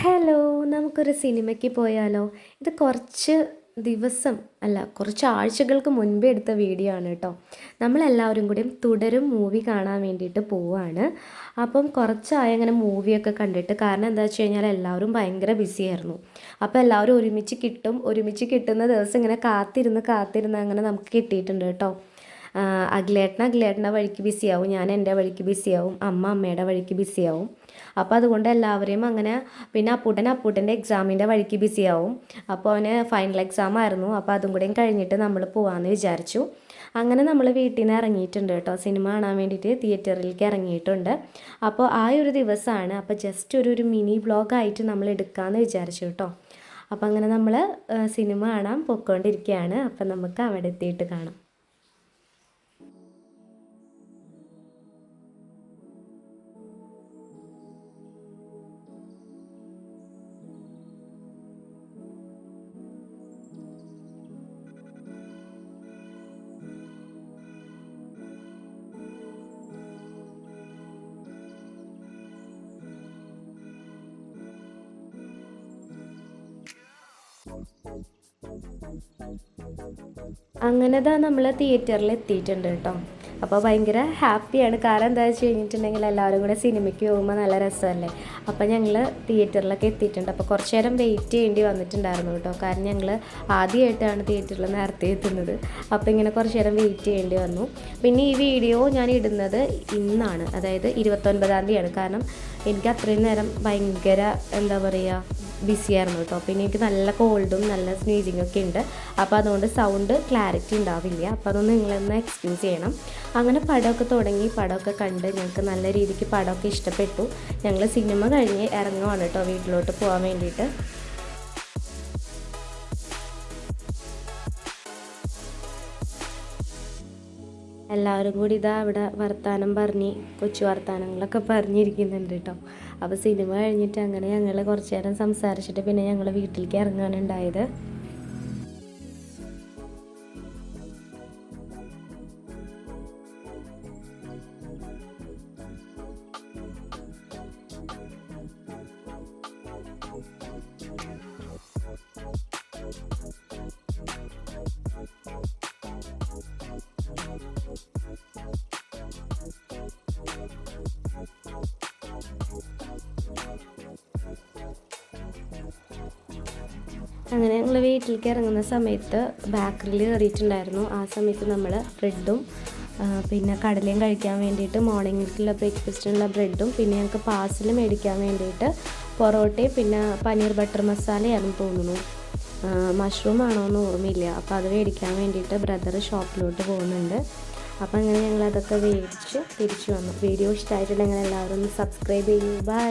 Hello, നമുക്കൊരു സിനിമയ്ക്ക് പോയാലോ? ഇത് കുറച്ച് ദിവസം അല്ല, കുറച്ച് ആഴ്ചകൾക്ക് മുൻപേ എടുത്ത വീഡിയോ ആണ് കേട്ടോ. നമ്മളെല്ലാവരും കൂടിയും തുടരും മൂവി കാണാൻ വേണ്ടിയിട്ട് പോവുകയാണ്. അപ്പം കുറച്ചായി അങ്ങനെ മൂവിയൊക്കെ കണ്ടിട്ട്. കാരണം എന്താ വെച്ച് കഴിഞ്ഞാൽ എല്ലാവരും ഭയങ്കര ബിസി ആയിരുന്നു. അപ്പോൾ എല്ലാവരും ഒരുമിച്ച് കിട്ടുന്ന ദിവസം ഇങ്ങനെ കാത്തിരുന്ന് അങ്ങനെ നമുക്ക് കിട്ടിയിട്ടുണ്ട് കേട്ടോ. അഖിലേട്ടൻ്റെ വഴിക്ക് ബിസിയാവും, ഞാൻ എൻ്റെ വഴിക്ക് ബിസിയാവും, അമ്മയുടെ വഴിക്ക് ബിസിയാവും. അപ്പോൾ അതുകൊണ്ട് എല്ലാവരെയും അങ്ങനെ. പിന്നെ അപ്പൂട്ടൻ്റെ എക്സാമിൻ്റെ വഴിക്ക് ബിസിയാവും. അപ്പോൾ അവന് ഫൈനൽ എക്സാം ആയിരുന്നു. അപ്പോൾ അതും കൂടെയും കഴിഞ്ഞിട്ട് നമ്മൾ പോകാമെന്ന് വിചാരിച്ചു. അങ്ങനെ നമ്മൾ വീട്ടിൽ നിന്ന് ഇറങ്ങിയിട്ടുണ്ട് കേട്ടോ. സിനിമ കാണാൻ വേണ്ടിയിട്ട് തിയേറ്ററിലേക്ക് ഇറങ്ങിയിട്ടുണ്ട്. അപ്പോൾ ആ ഒരു ദിവസമാണ്. അപ്പോൾ ജസ്റ്റ് ഒരു മിനി വ്ളോഗായിട്ട് നമ്മൾ എടുക്കാമെന്ന് വിചാരിച്ചു കേട്ടോ. അപ്പോൾ അങ്ങനെ നമ്മൾ സിനിമ കാണാൻ പൊയ്ക്കൊണ്ടിരിക്കുകയാണ്. അപ്പോൾ നമുക്ക് അവിടെ എത്തിയിട്ട് കാണാം. അങ്ങനെ നമ്മൾ തിയേറ്ററിൽ എത്തിയിട്ടുണ്ട് കേട്ടോ. അപ്പോൾ ഭയങ്കര ഹാപ്പിയാണ്. കാരണം എന്താ വെച്ച് കഴിഞ്ഞിട്ടുണ്ടെങ്കിൽ എല്ലാവരും കൂടെ സിനിമയ്ക്ക് പോകുമ്പോൾ നല്ല രസമല്ലേ. അപ്പോൾ ഞങ്ങൾ തിയേറ്ററിലൊക്കെ എത്തിയിട്ടുണ്ട്. അപ്പോൾ കുറച്ച് നേരം വെയിറ്റ് ചെയ്യേണ്ടി വന്നിട്ടുണ്ടായിരുന്നു കേട്ടോ. കാരണം ഞങ്ങൾ ആദ്യമായിട്ടാണ് തിയേറ്ററിൽ നേരത്തെ എത്തുന്നത്. അപ്പോൾ ഇങ്ങനെ കുറച്ച് നേരം വെയിറ്റ് ചെയ്യേണ്ടി വന്നു. പിന്നെ ഈ വീഡിയോ ഞാൻ ഇടുന്നത് ഇന്നാണ്, അതായത് 29-ാം തീയതിയാണ്. കാരണം എനിക്ക് അത്രയും നേരം ഭയങ്കര എന്താ പറയുക, ബിസിയായിരുന്നു കേട്ടോ. പിന്നെ എനിക്ക് നല്ല കോൾഡും നല്ല സ്നീസിങ്ങും ഒക്കെ ഉണ്ട്. അപ്പോൾ അതുകൊണ്ട് സൗണ്ട് ക്ലാരിറ്റി ഉണ്ടാവില്ല. അപ്പോൾ അതൊന്ന് നിങ്ങളൊന്ന് എക്സ്ക്യൂസ് ചെയ്യണം. അങ്ങനെ പടമൊക്കെ തുടങ്ങി, പടമൊക്കെ കണ്ട് ഞങ്ങൾക്ക് നല്ല രീതിക്ക് പടമൊക്കെ ഇഷ്ടപ്പെട്ടു. ഞങ്ങൾ സിനിമ കഴിഞ്ഞ് ഇറങ്ങുവാണ് കേട്ടോ വീട്ടിലോട്ട് പോകാൻ വേണ്ടിയിട്ട്. എല്ലാവരും കൂടി അവിടെ കൊച്ചു വർത്താനങ്ങളൊക്കെ പറഞ്ഞിരിക്കുന്നുണ്ട് കേട്ടോ. അപ്പോൾ സിനിമ കഴിഞ്ഞിട്ട് അങ്ങനെ ഞങ്ങൾ കുറച്ച് നേരം സംസാരിച്ചിട്ട് പിന്നെ ഞങ്ങൾ വീട്ടിലേക്ക് ഇറങ്ങാനുണ്ടായത്. അങ്ങനെ ഞങ്ങൾ വീട്ടിലേക്ക് ഇറങ്ങുന്ന സമയത്ത് ബേക്കറിയിൽ കയറിയിട്ടുണ്ടായിരുന്നു. ആ സമയത്ത് നമ്മൾ ബ്രെഡും പിന്നെ കടലയും കഴിക്കാൻ വേണ്ടിയിട്ട് മോർണിംഗിലേക്കുള്ള ബ്രേക്ക്ഫാസ്റ്റിനുള്ള ബ്രെഡും പിന്നെ ഞങ്ങൾക്ക് പാർസൽ മേടിക്കാൻ വേണ്ടിയിട്ട് പൊറോട്ടയും പിന്നെ പനീർ ബട്ടർ മസാലയാണെന്ന് തോന്നുന്നു, മഷ്റൂം ആണോ എന്ന് ഓർമ്മയില്ല. അപ്പോൾ അത് മേടിക്കാൻ വേണ്ടിയിട്ട് ബ്രദർ ഷോപ്പിലോട്ട് പോകുന്നുണ്ട്. അപ്പോൾ അങ്ങനെ ഞങ്ങൾ അതൊക്കെ മേടിച്ച് തിരിച്ചു വന്നു. വീഡിയോ ഇഷ്ടമായിട്ടുണ്ടെങ്കിൽ എല്ലാവരും ഒന്ന് സബ്സ്ക്രൈബ് ചെയ്യൂ. ബൈ.